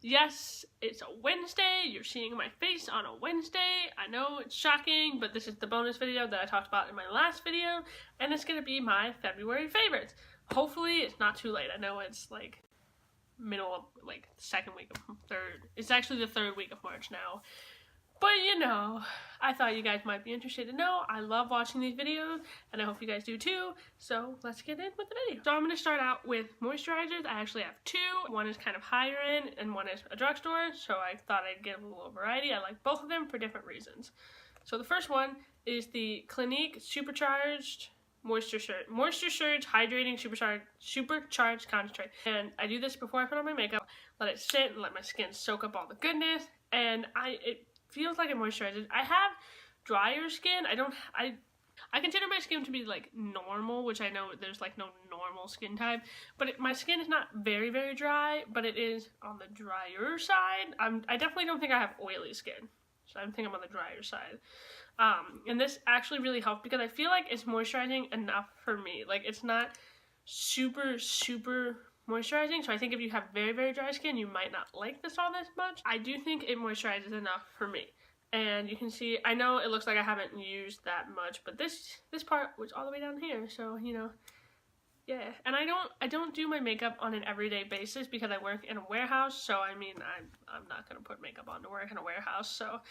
Yes, it's a Wednesday. You're seeing my face on a Wednesday. I know it's shocking, but this is the bonus video that I talked about in my last video, and it's going to be my February favorites. Hopefully, it's not too late. I know it's like middle of, like, second week of third. It's actually the third week of March now. But, you know, I thought you guys might be interested to know. I love watching these videos, and I hope you guys do too. So, let's get in with the video. So, I'm going to start out with moisturizers. I actually have two. One is kind of higher end, and one is a drugstore. So, I thought I'd give a little variety. I like both of them for different reasons. So, the first one is the Clinique Supercharged Moisture Surge Hydrating Supercharged Concentrate. And I do this before I put on my makeup. Let it sit and let my skin soak up all the goodness. And it feels like it moisturizes. I have drier skin. I consider my skin to be like normal, which I know there's like no normal skin type, but my skin is not very, very dry, but it is on the drier side. I definitely don't think I have oily skin, so I think I'm on the drier side. And this actually really helped because I feel like it's moisturizing enough for me. Like, it's not super, super moisturizing, so I think if you have very, very dry skin, you might not like this all this much. I do think it moisturizes enough for me. And you can see, I know it looks like I haven't used that much, but this part was all the way down here, so, you know, yeah. And I don't do my makeup on an everyday basis because I work in a warehouse, so I mean, I'm not gonna put makeup on to work in a warehouse, so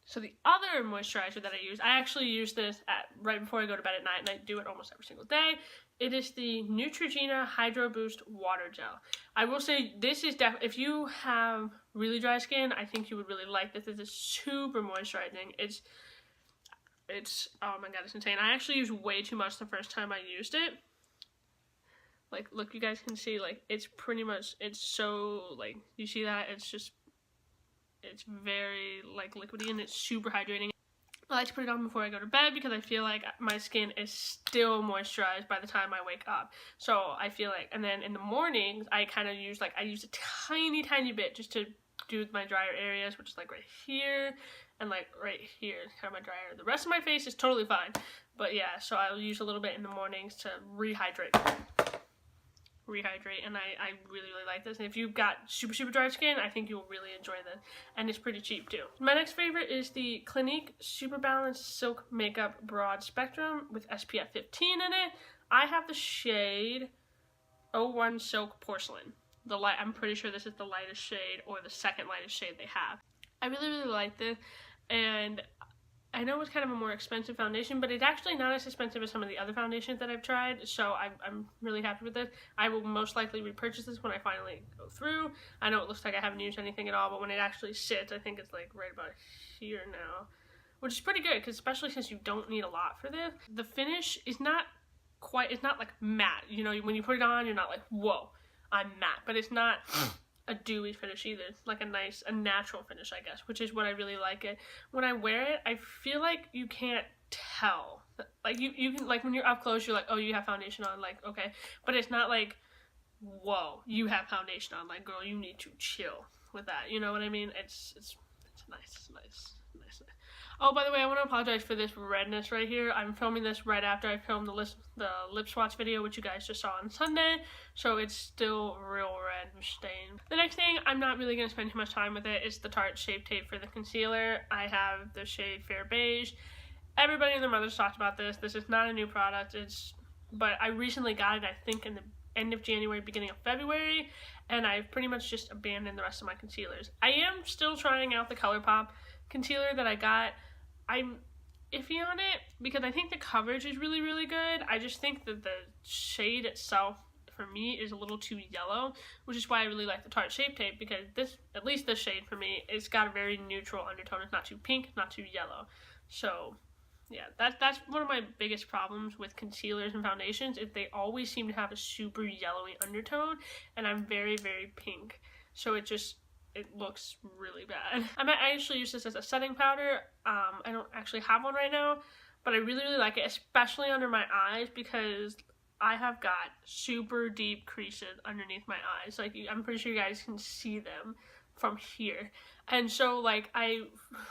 So the other moisturizer that I use, I actually use this right before I go to bed at night, and I do it almost every single day. It is the Neutrogena Hydro Boost Water Gel. I will say this is definitely, if you have really dry skin, I think you would really like this. This is super moisturizing. It's oh my god, it's insane. I actually used way too much the first time I used it. Like, look, you guys can see, like, it's pretty much, it's so, like, you see that? It's very, like, liquidy, and it's super hydrating. I like to put it on before I go to bed because I feel like my skin is still moisturized by the time I wake up. So I feel like, and then in the mornings, I kind of use, like, I use a tiny, tiny bit just to do my drier areas, which is, like, right here and, like, right here, kind of my drier. The rest of my face is totally fine. But, yeah, so I'll use a little bit in the mornings to rehydrate, and I really, really like this. And if you've got super, super dry skin, I think you'll really enjoy this, and it's pretty cheap too. My next favorite is the Clinique Super Balanced Silk Makeup Broad Spectrum with SPF 15 in it. I have the shade 01 Silk Porcelain. I'm pretty sure this is the lightest shade, or the second lightest shade they have. I really, really like this, and I know it's kind of a more expensive foundation, but it's actually not as expensive as some of the other foundations that I've tried, so I'm really happy with this. I will most likely repurchase this when I finally go through. I know it looks like I haven't used anything at all, but when it actually sits, I think it's like right about here now, which is pretty good, because especially since you don't need a lot for this. The finish is not quite, it's not like matte, you know, when you put it on, you're not like, whoa, I'm matte, but it's not a dewy finish either. It's like a natural finish, I guess, which is what I really like it. When I wear it, I feel like you can't tell. Like, you can, like, when you're up close, you're like, oh, you have foundation on, like, okay. But it's not like, whoa, you have foundation on, like, girl, you need to chill with that. You know what I mean? It's nice. Oh, by the way, I want to apologize for this redness right here. I'm filming this right after I filmed the lip swatch video, which you guys just saw on Sunday, so it's still real red and stained. The next thing, I'm not really going to spend too much time with it, is the Tarte Shape Tape for the concealer. I have the shade Fair Beige. Everybody and their mothers talked about this. This is not a new product, but I recently got it, I think, in the end of January, beginning of February, and I've pretty much just abandoned the rest of my concealers. I am still trying out the ColourPop concealer that I got. I'm iffy on it because I think the coverage is really, really good. I just think that the shade itself, for me, is a little too yellow, which is why I really like the Tarte Shape Tape, because this, at least this shade for me, it's got a very neutral undertone. It's not too pink, not too yellow. So, yeah, that's one of my biggest problems with concealers and foundations, is they always seem to have a super yellowy undertone, and I'm very, very pink. So it looks really bad. I actually use this as a setting powder. I don't actually have one right now, but I really, really like it, especially under my eyes, because I have got super deep creases underneath my eyes. Like, I'm pretty sure you guys can see them from here. And so, like,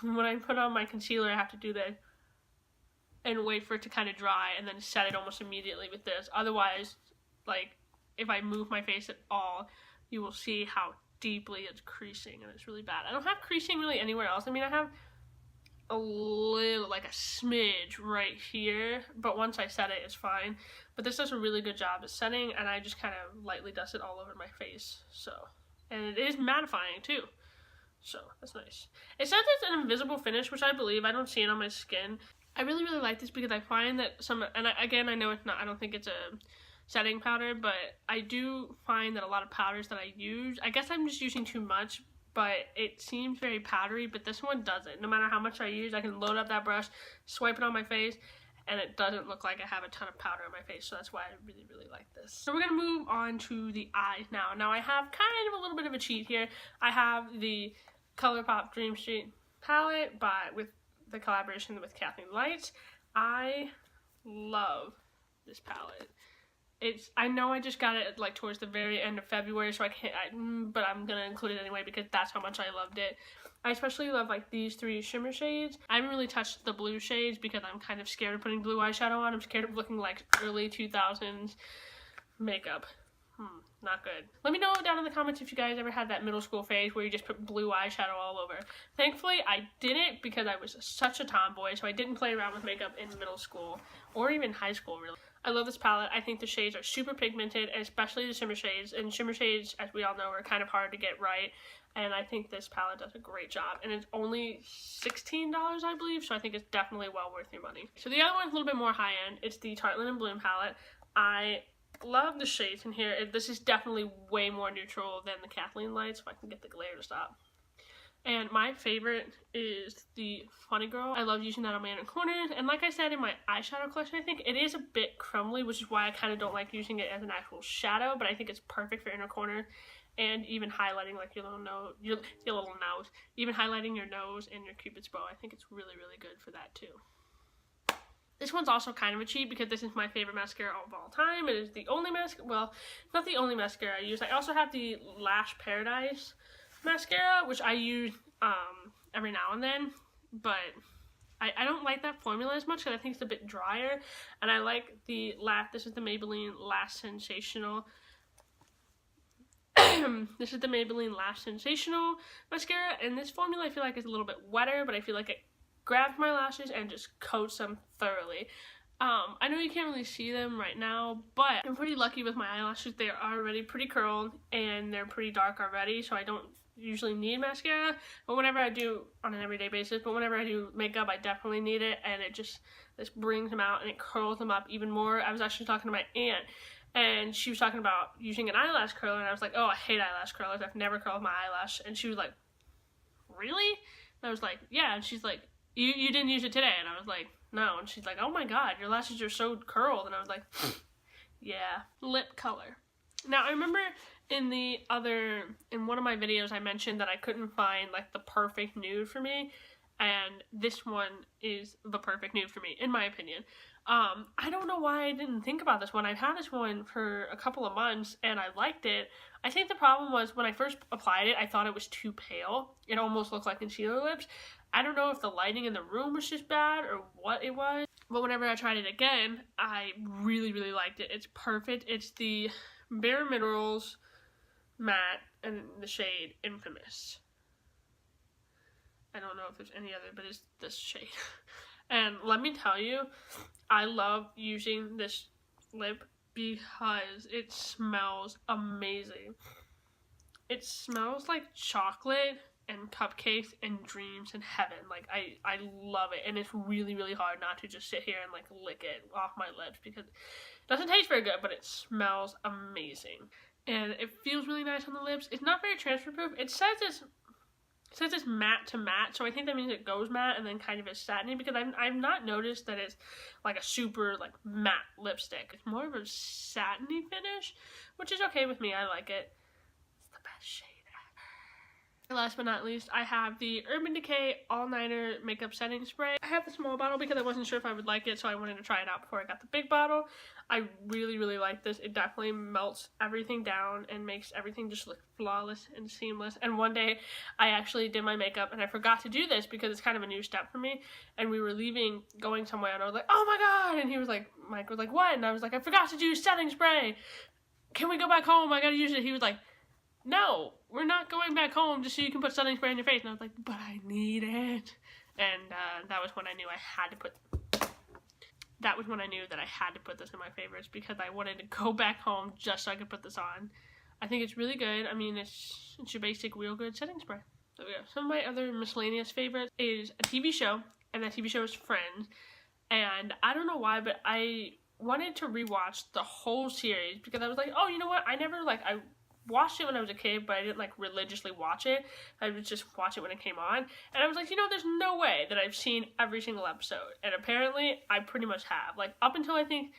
when I put on my concealer, I have to do that and wait for it to kind of dry and then set it almost immediately with this. Otherwise, like, if I move my face at all, you will see how deeply it's creasing, and it's really bad. I don't have creasing really anywhere else. I mean, I have a little, like a smidge right here, but once I set it, it's fine. But this does a really good job of setting, and I just kind of lightly dust it all over my face. So, and it is mattifying too. So that's nice. It says it's an invisible finish, which I believe. I don't see it on my skin. I really, really like this because I find that again, I know it's not, I don't think it's a setting powder, but I do find that a lot of powders that I use, I guess I'm just using too much, but it seems very powdery, but this one doesn't. No matter how much I use, I can load up that brush, swipe it on my face, and it doesn't look like I have a ton of powder on my face, so that's why I really, really like this. So we're going to move on to the eyes now. Now I have kind of a little bit of a cheat here. I have the ColourPop Dream Street palette with the collaboration with Kathleen Lights. I love this palette. I know I just got it like towards the very end of February, so but I'm gonna include it anyway because that's how much I loved it. I especially love like these 3 shimmer shades. I haven't really touched the blue shades because I'm kind of scared of putting blue eyeshadow on. I'm scared of looking like early 2000s makeup. Not good. Let me know down in the comments if you guys ever had that middle school phase where you just put blue eyeshadow all over. Thankfully, I didn't because I was such a tomboy, so I didn't play around with makeup in middle school or even high school, really. I love this palette. I think the shades are super pigmented, and especially the shimmer shades. And shimmer shades, as we all know, are kind of hard to get right. And I think this palette does a great job. And it's only $16, I believe, so I think it's definitely well worth your money. So the other one's a little bit more high-end. It's the Tarte Linen Bloom palette. I love the shades in here. This is definitely way more neutral than the Kathleen Lights, if I can get the glare to stop. And my favorite is the Funny Girl. I love using that on my inner corners. And like I said in my eyeshadow collection, I think it is a bit crumbly, which is why I kind of don't like using it as an actual shadow. But I think it's perfect for inner corner and even highlighting like your little nose, even highlighting your nose and your Cupid's bow. I think it's really, really good for that too. This one's also kind of a cheat because this is my favorite mascara of all time. It is the only mascara, well, not the only mascara I use. I also have the Lash Paradise mascara, which I use every now and then, but I don't like that formula as much because I think it's a bit drier, and I like the this is the Maybelline Lash Sensational. This is the Maybelline Lash Sensational mascara, and this formula I feel like is a little bit wetter, but I feel like it grabs my lashes and just coats them thoroughly. I know you can't really see them right now, but I'm pretty lucky with my eyelashes. They are already pretty curled and they're pretty dark already, so I don't usually need mascara, but whenever I do on an everyday basis, but whenever I do makeup, I definitely need it, and this brings them out and it curls them up even more. I was actually talking to my aunt, and she was talking about using an eyelash curler, and I was like, oh, I hate eyelash curlers. I've never curled my eyelash. And she was like, really? And I was like, yeah. And she's like, you didn't use it today? And I was like, no. And she's like, oh my god, your lashes are so curled. And I was like, yeah. Lip color. Now, I remember in one of my videos I mentioned that I couldn't find like the perfect nude for me, and this one is the perfect nude for me, in my opinion. I don't know why I didn't think about this one. I've had this one for a couple of months and I liked it. I think the problem was when I first applied it, I thought it was too pale. It almost looked like concealer lips. I don't know if the lighting in the room was just bad or what it was, but whenever I tried it again, I really, really liked it. It's perfect. It's the Bare Minerals matte and the shade Infamous. I don't know if there's any other, but it's this shade. And let me tell you, I love using this lip because it smells amazing. It smells like chocolate and cupcakes and dreams and heaven. Like, I love it, and it's really, really hard not to just sit here and like lick it off my lips because it doesn't taste very good, but it smells amazing. And it feels really nice on the lips. It's not very transfer proof. It says it's matte to matte, so I think that means it goes matte and then kind of is satiny, because I've not noticed that it's like a super like matte lipstick. It's more of a satiny finish, which is okay with me. I like it. It's the best shade ever. Last but not least, I have the Urban Decay All-Nighter Makeup Setting Spray. I have the small bottle because I wasn't sure if I would like it, so I wanted to try it out before I got the big bottle. I really, really like this. It definitely melts everything down and makes everything just look flawless and seamless. And one day, I actually did my makeup, and I forgot to do this because it's kind of a new step for me. And we were leaving, going somewhere, and I was like, oh my god! And he was like, Mike was like, what? And I was like, I forgot to do setting spray. Can we go back home? I gotta use it. He was like, no, we're not going back home just so you can put setting spray on your face. And I was like, but I need it. And that was when I knew I had to put, that was when I knew that I had to put this in my favorites, because I wanted to go back home just so I could put this on. I think it's really good. I mean, it's your basic real good setting spray. There we go. Some of my other miscellaneous favorites is a TV show, and that TV show is Friends. And I don't know why, but I wanted to rewatch the whole series because I was like, oh, you know what? I watched it when I was a kid, but I didn't like religiously watch it. I would just watch it when it came on. And I was like, you know, there's no way that I've seen every single episode. And apparently I pretty much have. Like up until I think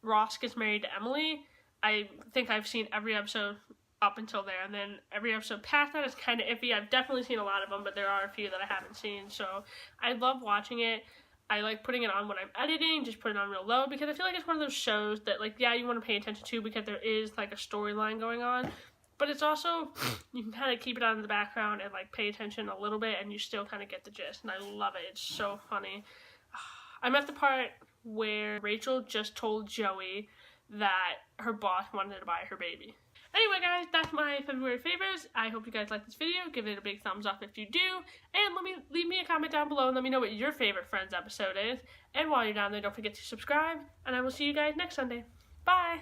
Ross gets married to Emily, I think I've seen every episode up until there. And then every episode past that is kind of iffy. I've definitely seen a lot of them, but there are a few that I haven't seen. So I love watching it. I like putting it on when I'm editing, just put it on real low, because I feel like it's one of those shows that, like, yeah, you want to pay attention to because there is, like, a storyline going on, but it's also, you can kind of keep it on in the background and, like, pay attention a little bit, and you still kind of get the gist, and I love it. It's so funny. I'm at the part where Rachel just told Joey that her boss wanted to buy her baby. Anyway, guys, that's my February favorites. I hope you guys like this video. Give it a big thumbs up if you do. And leave me a comment down below and let me know what your favorite Friends episode is. And while you're down there, don't forget to subscribe. And I will see you guys next Sunday. Bye!